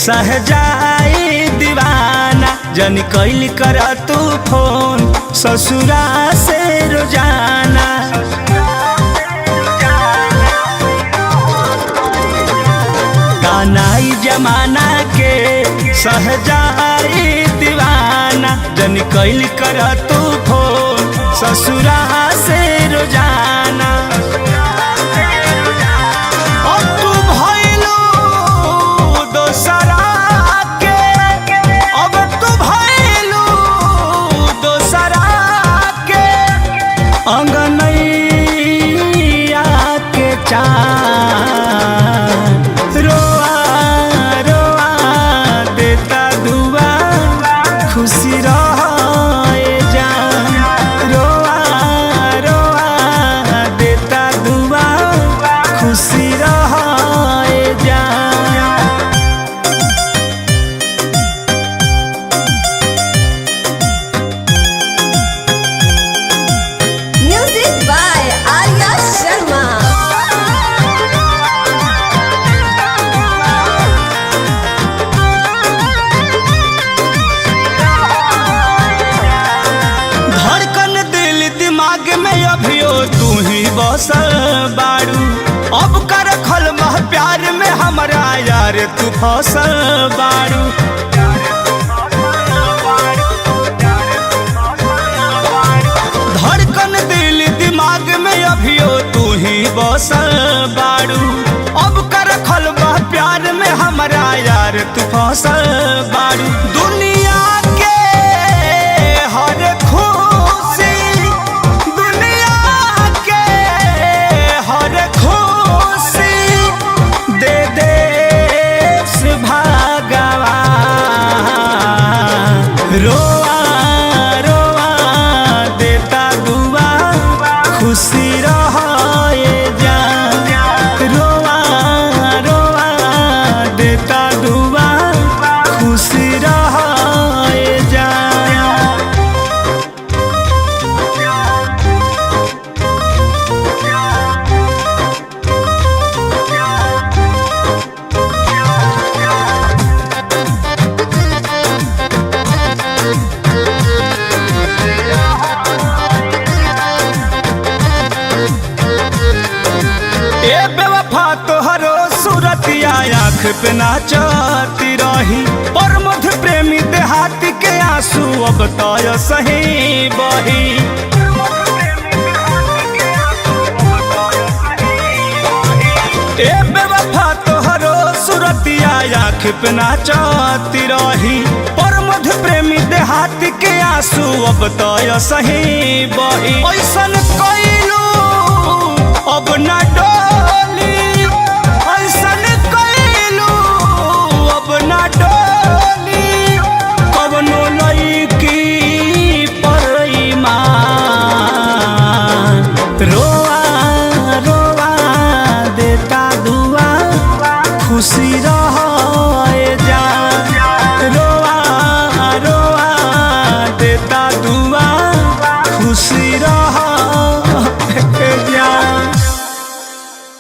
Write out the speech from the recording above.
सहजाई दीवाना जन कैल कर तू फोन ससुरा से रोजाना। कानाई जमाना के सहजाई दीवाना जन कैल कर तू फोन ससुरा से रोजाना। अंगनैया के चाँद रोआ रोआ देता दुआ खुशी रहे जान। रोआ रोआ देता दुआ खुशी रहे जान। बसल बारू अब कर खल मह प्यार में हमारा यार तू फसल बारू। धड़कन दिल दिमाग में अभियो तू ही बसल बारू अब कर खल मह प्यार में हमारा यार तू फसल बारू। दुनिया के हर रोआ रोआ देता दुआ खुशी रहे जान। रोआ रोआ देता दुआ खुशी रहे जान। ए बेवफा तोहरो सूरतिया आँख पे नाचती रही पर मध्य प्रेमी देहाती के आंसू अब तय सही बही। ए बेवफा तोहरो सूरतिया आँख पे नाचती रही पर मध्य प्रेमी देहाती के आंसू अब तय सही बही। ऐसन कैलू अब ना